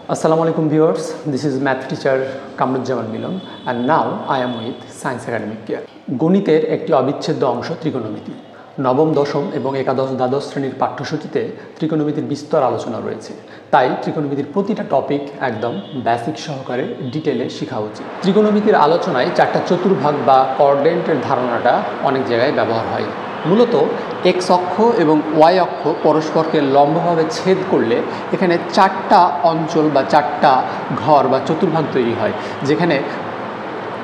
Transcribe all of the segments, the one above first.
Assalamu alaikum viewers, this is math teacher Kamruzzaman Milan and now I am with Science Academic Care. গণিতের একটি অবিচ্ছেদ্য অংশ ত্রিকোণমিতি। নবম দশম এবং একাদশ দ্বাদশ শ্রেণীর পাঠ্যসূচিতে ত্রিকোণমিতির বিস্তর আলোচনা রয়েছে। তাই ত্রিকোণমিতির প্রতিটা টপিক একদম বেসিক সহকারে ডিটেলে শেখা উচিত। ত্রিকোণমিতির আলোচনায় চারটা চতুর্ভাগ বা কোঅর্ডিনেটের ধারণাটা অনেক জায়গায় ব্যবহার হয়। মূলত এক্স অক্ষ এবং ওয়াই অক্ষ পরস্পরকে লম্বভাবে ছেদ করলে এখানে চারটা অঞ্চল বা চারটা ঘর বা চতুর্ভাগ তৈরি হয়, যেখানে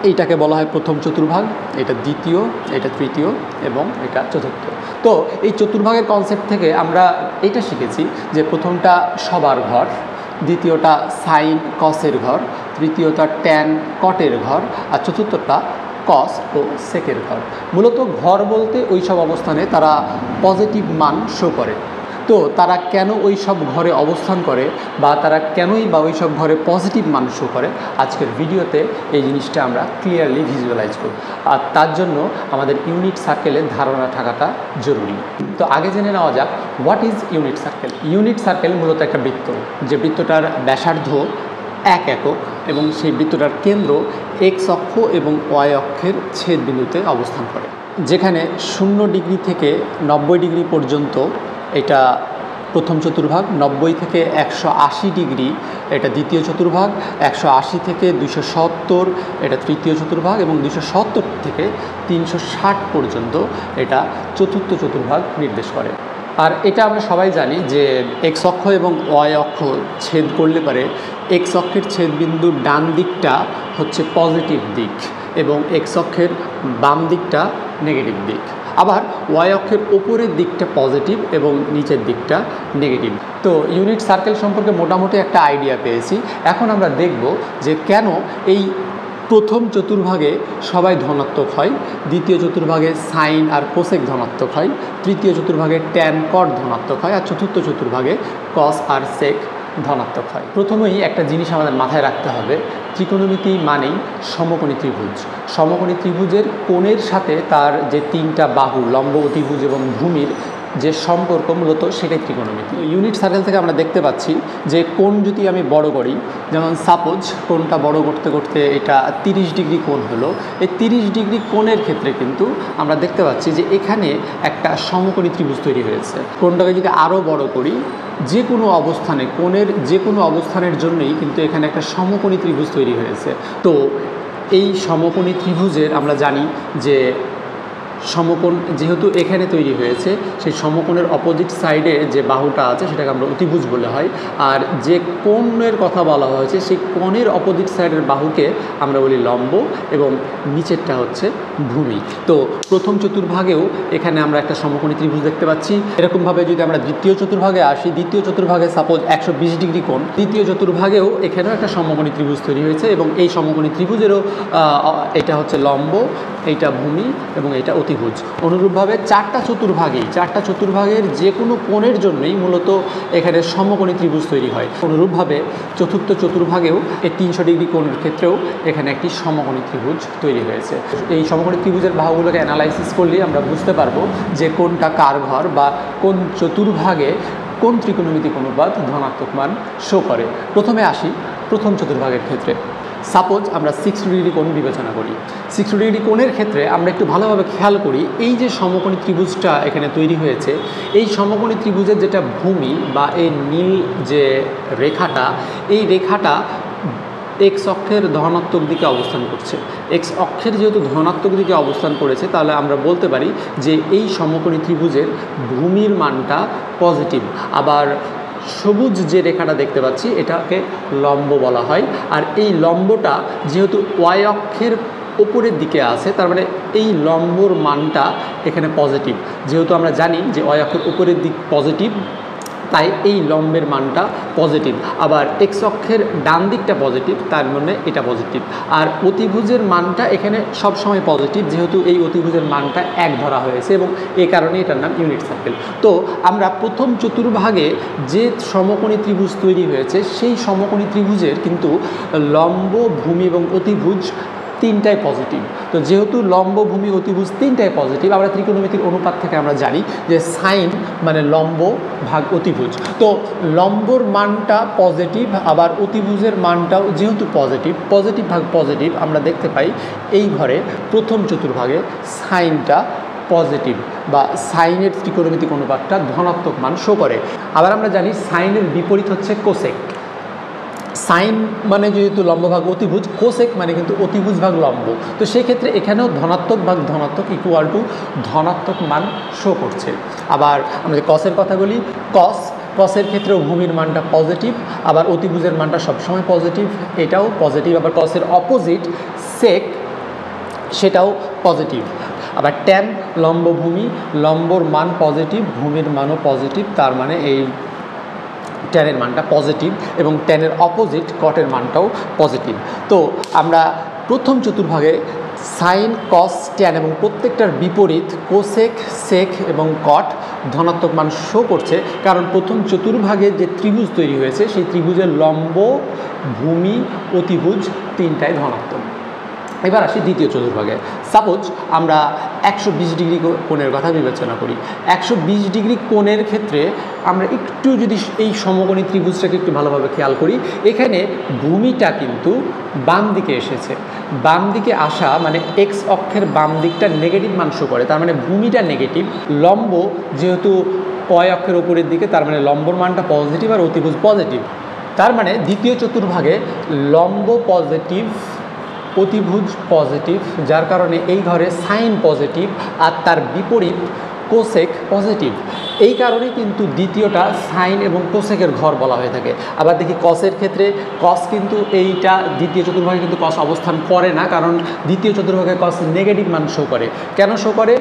এইটাকে বলা হয় প্রথম চতুর্ভাগ, এটা দ্বিতীয়, এটা তৃতীয় এবং এটা চতুর্থ। তো এই চতুর্ভাগের কনসেপ্ট থেকে আমরা এটা শিখেছি যে প্রথমটা সবার ঘর, দ্বিতীয়টা সাইন কসের ঘর, তৃতীয়টা ট্যান কটের ঘর আর চতুর্থটা কস ও সেকের ঘর। মূলত ঘর বলতে ওই সব অবস্থানে তারা পজিটিভ মান শো করে। তো তারা কেন ওই সব ঘরে অবস্থান করে বা তারা কেনই বা ওই সব ঘরে পজিটিভ মান শো করে, আজকের ভিডিওতে এই জিনিসটা আমরা ক্লিয়ারলি ভিজুয়ালাইজ করব। আর তার জন্য আমাদের ইউনিট সার্কেলের ধারণা থাকাটা জরুরি। তো আগে জেনে নেওয়া যাক what is unit circle. Unit circle মূলত একটা বৃত্ত, যে বৃত্তটার ব্যাসার্ধ 1 একক এবং সেই বৃত্তটার কেন্দ্র এক্স অক্ষ এবং ওয়াই অক্ষের ছেদ বিন্দুতে অবস্থান করে, যেখানে 0 ডিগ্রি থেকে 90 ডিগ্রি পর্যন্ত এটা প্রথম চতুর্ভাগ, 90 থেকে 180 ডিগ্রি এটা দ্বিতীয় চতুর্ভাগ, 180 থেকে 270 এটা তৃতীয় চতুর্ভাগ এবং 270 থেকে 360 পর্যন্ত এটা চতুর্থ চতুর্ভাগ নির্দেশ করে। আর এটা আমরা সবাই জানি যে এক্স অক্ষ এবং ওয়াই অক্ষ ছেদ করলে পারে এক্স অক্ষের ছেদবিন্দুর ডান দিকটা হচ্ছে পজিটিভ দিক এবং এক্স অক্ষের বাম দিকটা নেগেটিভ দিক। আবার ওয়াই অক্ষের ওপরের দিকটা পজিটিভ এবং নিচের দিকটা নেগেটিভ। তো ইউনিট সার্কেল সম্পর্কে মোটামুটি একটা আইডিয়া পেয়েছি। এখন আমরা দেখব যে কেন এই প্রথম চতুর্ভাগে সবাই ধনাত্মক হয়, দ্বিতীয় চতুর্ভাগে সাইন আর কোসেক ধনাত্মক হয়, তৃতীয় চতুর্ভাগে ট্যান কট ধনাত্মক হয় আর চতুর্থ চতুর্ভাগে কস আর সেক ধনাত্মক হয়। প্রথমেই একটা জিনিস আমাদের মাথায় রাখতে হবে, ত্রিকোণমিতি মানেই সমকোণী ত্রিভুজ। সমকোণী ত্রিভুজের কোণের সাথে তার যে 3টা বাহু লম্ব, অতিভুজ এবং ভূমির যে সম্পর্ক, মূলত সেটাই ত্রিকোণমিতি। ইউনিট সার্কেল থেকে আমরা দেখতে পাচ্ছি যে কোণ যদি আমি বড় করি, যেমন সাপোজ কোণটা বড় করতে করতে এটা 30 ডিগ্রি কোণ হলো, এই 30 ডিগ্রি কোণের ক্ষেত্রে কিন্তু আমরা দেখতে পাচ্ছি যে এখানে একটা সমকোণী ত্রিভুজ তৈরি হয়েছে। কোণটাকে যদি আরও বড় করি, যে কোনো অবস্থানে কোণের যে কোনো অবস্থানের জন্যই কিন্তু এখানে একটা সমকোণী ত্রিভুজ তৈরি হয়েছে। তো এই সমকোণী ত্রিভুজের আমরা জানি যে সমকোণ যেহেতু এখানে তৈরি হয়েছে, সেই সমকোণের অপোজিট সাইডে যে বাহুটা আছে সেটাকে আমরা অতিভুজ বলা হয়, আর যে কোণের কথা বলা হয়েছে সেই কোণের অপোজিট সাইডের বাহুকে আমরা বলি লম্ব এবং নিচেরটা হচ্ছে ভূমি। তো প্রথম চতুর্ভাগেও এখানে আমরা একটা সমকোণী ত্রিভুজ দেখতে পাচ্ছি। এরকমভাবে যদি আমরা দ্বিতীয় চতুর্ভাগে আসি, দ্বিতীয় চতুর্ভাগে সাপোজ 120 ডিগ্রি কোণ, দ্বিতীয় চতুর্ভাগেও এখানেও একটা সমকোণী ত্রিভুজ তৈরি হয়েছে এবং এই সমকোণী ত্রিভুজেরও এটা হচ্ছে লম্ব, এইটা ভূমি এবং এটা অতিভুজ। অনুরূপভাবে চারটা চতুর্ভাগের যে কোনো কোণের জন্যই মূলত এখানে সমকোণী ত্রিভুজ তৈরি হয়। অনুরূপভাবে চতুর্থ চতুর্ভাগেও এই 300 ডিগ্রি কোণের ক্ষেত্রেও এখানে একটি সমকোণী ত্রিভুজ তৈরি হয়েছে। এই সমকোণী ত্রিভুজের বাহুগুলোকে অ্যানালাইসিস করলেই আমরা বুঝতে পারবো যে কোনটা কার ঘর বা কোন চতুর্ভাগে কোন ত্রিকোণমিতিক অনুপাত ধনাত্মক মান শো করে। প্রথমে আসি প্রথম চতুর্ভাগের ক্ষেত্রে। সাপোজ আমরা 60 ডিগ্রি কোণ বিবেচনা করি। 60 ডিগ্রি কোণের ক্ষেত্রে আমরা একটু ভালোভাবে খেয়াল করি, এই যে সমকোণী ত্রিভুজটা এখানে তৈরি হয়েছে, এই সমকোণী ত্রিভুজের যেটা ভূমি বা এই নীল যে রেখাটা, এই রেখাটা এক্স অক্ষের ধনাত্মক দিকে অবস্থান করছে। এক্স অক্ষের যেহেতু ধনাত্মক দিকে অবস্থান করেছে, তাহলে আমরা বলতে পারি যে এই সমকোণী ত্রিভুজের ভূমির মানটা পজিটিভ। আবার সবুজ যে রেখাটা দেখতে পাচ্ছি এটাকে লম্ব বলা হয়, আর এই লম্বটা যেহেতু ওয়াই অক্ষের ওপরের দিকে আছে, তার মানে এই লম্বর মানটা এখানে পজিটিভ। যেহেতু আমরা জানি যে ওয়াই অক্ষের উপরের দিক পজিটিভ, তাই এই লম্বের মানটা পজিটিভ। আবার এক্স অক্ষের ডান দিকটা পজিটিভ, তার মানে এটা পজিটিভ। আর অতিভুজের মানটা এখানে সবসময় পজিটিভ, যেহেতু এই অতিভুজের মানটা 1 ধরা হয়েছে এবং এই কারণে এটার নাম ইউনিট সার্কেল। তো আমরা প্রথম চতুর্ভাগে যে সমকোণী ত্রিভুজ তৈরি হয়েছে, সেই সমকোণী ত্রিভুজের কিন্তু লম্ব, ভূমি এবং অতিভুজ তিনটাই পজিটিভ। তো যেহেতু লম্ব, ভূমি, অতিভুজ তিনটাই পজিটিভ, আমরা ত্রিকোণমিতির অনুপাত থেকে আমরা জানি যে সাইন মানে লম্ব ভাগ অতিভুজ। তো লম্বর মানটা পজিটিভ, আবার অতিভুজের মানটাও যেহেতু পজিটিভ, পজিটিভ ভাগ পজিটিভ, আমরা দেখতে পাই এই ঘরে প্রথম চতুর্ভাগে সাইনটা পজিটিভ বা সাইনের ত্রিকোণমিতিক অনুপাতটা ধনাত্মক মান শো করে। আবার আমরা জানি সাইনের বিপরীত হচ্ছে কোসেক। সাইন মানে যেহেতু লম্ব ভাগ অতিভুজ, কোসেক মানে কিন্তু অতিভুজ ভাগ লম্ব। তো সেই ক্ষেত্রে এখানেও ধনাত্মক ভাগ ধনাত্মক ইকুয়াল টু ধনাত্মক মান শো করছে। আবার আমরা যে কসের কথা বলি, কসের ক্ষেত্রেও ভূমির মানটা পজিটিভ, আবার অতিভুজের মানটা সবসময় পজিটিভ, এটাও পজিটিভ। আবার কসের অপোজিট সেক, সেটাও পজিটিভ। আবার ট্যান লম্ব ভূমি, লম্বর মান পজিটিভ, ভূমির মানও পজিটিভ, তার মানে এই ট্যানের মানটা পজিটিভ, এবং ট্যানের অপোজিট কটের মানটাও পজিটিভ। তো আমরা প্রথম চতুর্ভাগে সাইন, কস, ট্যান এবং প্রত্যেকটার বিপরীত কোসেক, সেক এবং কট ধনাত্মক মান শো করছে, কারণ প্রথম চতুর্ভাগে যে ত্রিভুজ তৈরি হয়েছে সেই ত্রিভুজের লম্ব, ভূমি, অতিভুজ তিনটাই ধনাত্মক। এবার আসি দ্বিতীয় চতুর্ভাগে। সাপোজ আমরা 120 ডিগ্রি কোণের কথা বিবেচনা করি। 120 ডিগ্রি কোণের ক্ষেত্রে আমরা একটু যদি এই সমকোণী ত্রিভুজটাকে একটু ভালোভাবে খেয়াল করি, এখানে ভূমিটা কিন্তু বাম দিকে এসেছে। বাম দিকে আসা মানে এক্স অক্ষের বাম দিকটা নেগেটিভ মান শো করে, তার মানে ভূমিটা নেগেটিভ। লম্ব যেহেতু ওয়াই অক্ষের ওপরের দিকে, তার মানে লম্বর মানটা পজিটিভ আর অতিভুজ পজিটিভ। তার মানে দ্বিতীয় চতুর্ভাগে লম্ব পজিটিভ, অতিভুজ পজিটিভ, যার কারণে এই ঘরে সাইন পজিটিভ আর তার বিপরীত কোসেক পজিটিভ। এই কারণে কিন্তু দ্বিতীয়টা সাইন এবং কোসেকের ঘর বলা হয়ে থাকে। আবার দেখি কসের ক্ষেত্রে, কস কিন্তু এইটা দ্বিতীয় চতুর্ভাগে কিন্তু কস অবস্থান করে না, কারণ দ্বিতীয় চতুর্ভাগে কস নেগেটিভ মান শো করে। কেন শো করে?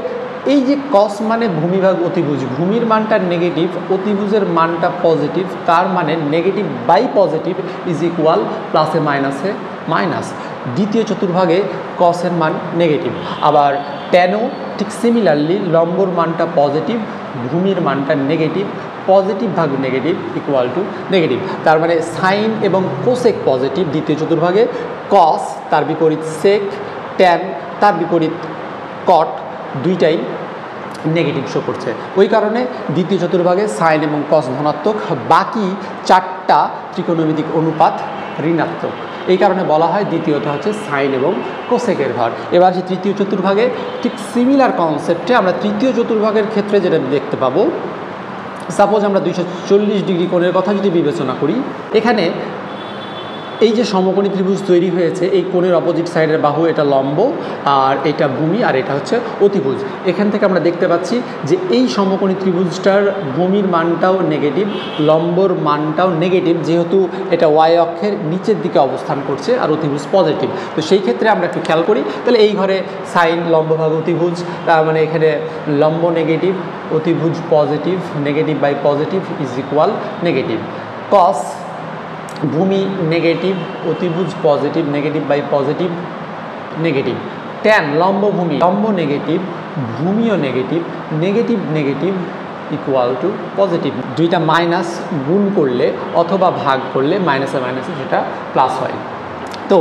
এই যে কস মানে ভূমি ভাগ অতিভুজ, ভূমির মানটা নেগেটিভ, অতিভুজের মানটা পজিটিভ, তার মানে negative by positive is equal প্লাসে মাইনাসে মাইনাস। দ্বিতীয় চতুর্ভাগে কসের মান নেগেটিভ। আবার ট্যানও ঠিক সিমিলারলি লম্বর মানটা পজিটিভ, ভূমির মানটা নেগেটিভ, পজিটিভ ভাগ নেগেটিভ ইকুয়াল টু নেগেটিভ। তার মানে সাইন এবং কোসেক পজিটিভ দ্বিতীয় চতুর্ভাগে, কস তার বিপরীত সেক, ট্যান তার বিপরীত কট দুইটাই নেগেটিভ শো করছে। ওই কারণে দ্বিতীয় চতুর্ভাগে সাইন এবং কস ধনাত্মক, বাকি চারটা ত্রিকোণমিতিক অনুপাত ঋণাত্মক। এই কারণে বলা হয় দ্বিতীয়টা হচ্ছে সাইন এবং কোসেকের ঘর। এবার যে তৃতীয় চতুর্ভাগে ঠিক সিমিলার কনসেপ্টে আমরা তৃতীয় চতুর্ভাগের ক্ষেত্রে যেটা দেখতে পাবো, সাপোজ আমরা 240 ডিগ্রি কোণের কথা যদি বিবেচনা করি, এখানে এই যে সমকোণী ত্রিভুজ তৈরি হয়েছে, এই কোণের অপোজিট সাইডের বাহু এটা লম্ব, আর এটা ভূমি, আর এটা হচ্ছে অতিভুজ। এখান থেকে আমরা দেখতে পাচ্ছি যে এই সমকোণী ত্রিভুজটার ভূমির মানটাও নেগেটিভ, লম্বর মানটাও নেগেটিভ, যেহেতু এটা ওয়াই অক্ষের নিচের দিকে অবস্থান করছে, আর অতিভুজ পজিটিভ। তো সেই ক্ষেত্রে আমরা একটু খেয়াল করি, তাহলে এই ঘরে সাইন লম্ব ভাগ অতিভুজ, তার মানে এখানে লম্ব নেগেটিভ, অতিভুজ positive, negative by positive is equal negative. Cos ভূমি নেগেটিভ, অতিভুজ positive, negative by positive negative. Tan লম্ব ভূমি, লম্ব নেগেটিভ, ভূমিও negative, negative negative equal to positive. দুইটা মাইনাস গুণ করলে অথবা ভাগ করলে মাইনাসে মাইনাসে সেটা প্লাস হয়। তো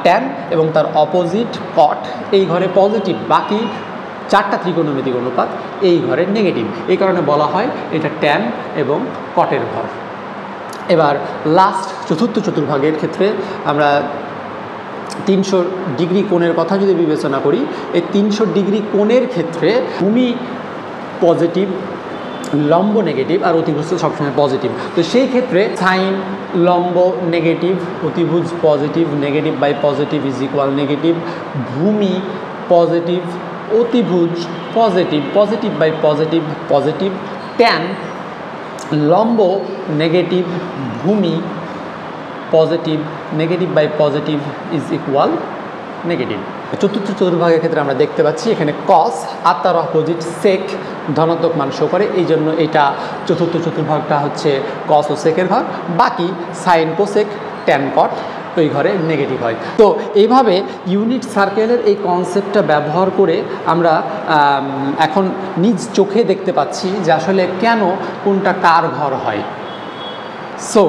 ট্যান এবং তার অপোজিট কট এই ঘরে পজিটিভ, বাকি চারটা ত্রিকোণমিতিক অনুপাত এই ঘরে নেগেটিভ। এই কারণে বলা হয় এটা ট্যান এবং কটের ঘর। এবার লাস্ট চতুর্থ চতুর্ভাগের ক্ষেত্রে আমরা 300 ডিগ্রি কোণের কথা যদি বিবেচনা করি, এই 300 ডিগ্রি কোণের ক্ষেত্রে ভূমি পজিটিভ, লম্ব নেগেটিভ, আর অতিভুজ সবসময় পজিটিভ। তো সেই ক্ষেত্রে সাইন লম্ব নেগেটিভ, অতিভুজ positive, negative by positive is equal negative. ভূমি পজিটিভ, অতিভুজ positive, positive by positive positive. Tan লম্ব নেগেটিভ, ভূমি positive, negative by positive is equal negative. চতুর্থ চতুর্ভাগের ক্ষেত্রে আমরা দেখতে পাচ্ছি এখানে কস আর তার অপোজিট সেক ধনাত্মক মান শো করে, এই জন্য এটা চতুর্থ চতুর্ভাগটা হচ্ছে কস ও সেকের ঘর। বাকি সাইন কোসেক ট্যান কট ওই ঘরে নেগেটিভ হয়। তো এইভাবে ইউনিট সার্কেলের এই কনসেপ্টটা ব্যবহার করে আমরা এখন নিজ চোখে দেখতে পাচ্ছি যে আসলে কেন কোনটা কার ঘর হয়। সো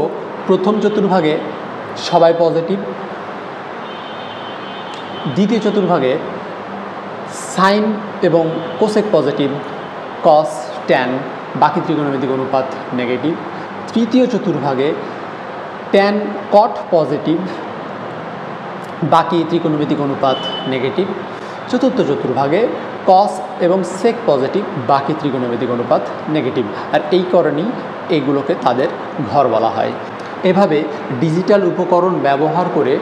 প্রথম চতুর্ভাগে সবাই পজিটিভ, দ্বিতীয় চতুর্ভাগে সাইন এবং কোসেক পজিটিভ, কস, ট্যান, বাকি ত্রিকোণমিতিক অনুপাত নেগেটিভ। তৃতীয় চতুর্ভাগে ট্যান কট পজিটিভ, বাকি ত্রিকোণমিতিক অনুপাত নেগেটিভ। চতুর্থ চতুর্ভাগে কস এবং সেক পজিটিভ, বাকি ত্রিকোণমিতিক অনুপাত নেগেটিভ। আর এই কারণেই এগুলোকে তাদের ঘর বলা হয়। এভাবে ডিজিটাল উপকরণ ব্যবহার করে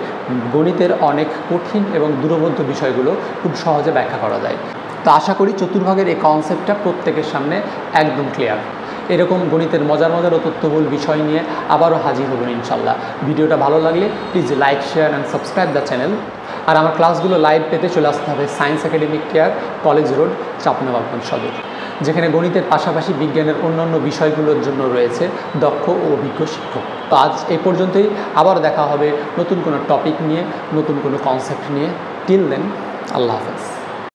গণিতের অনেক কঠিন এবং দূরবোধ্য বিষয়গুলো খুব সহজে ব্যাখ্যা করা যায়। তো আশা করি চতুর্ভাগের এই কনসেপ্টটা প্রত্যেকের সামনে একদম ক্লিয়ার। এরকম গণিতের মজার মজার ও তথ্যবহুল বিষয় নিয়ে আবারও হাজির হবেন ইনশাল্লাহ। ভিডিওটা ভালো লাগলে please like, share and subscribe the channel. আর আমার ক্লাসগুলো লাইভ পেতে চলে আসতে হবে science academic care, college road, Chapainawabganj Sadar, যেখানে গণিতের পাশাপাশি বিজ্ঞানের অন্যান্য বিষয়গুলোর জন্য রয়েছে দক্ষ ও অভিজ্ঞ শিক্ষক। তো আজ এই পর্যন্তই। আবার দেখা হবে নতুন কোনো টপিক নিয়ে, নতুন কোনো কনসেপ্ট নিয়ে। টিল দেন, আল্লাহ হাফেজ।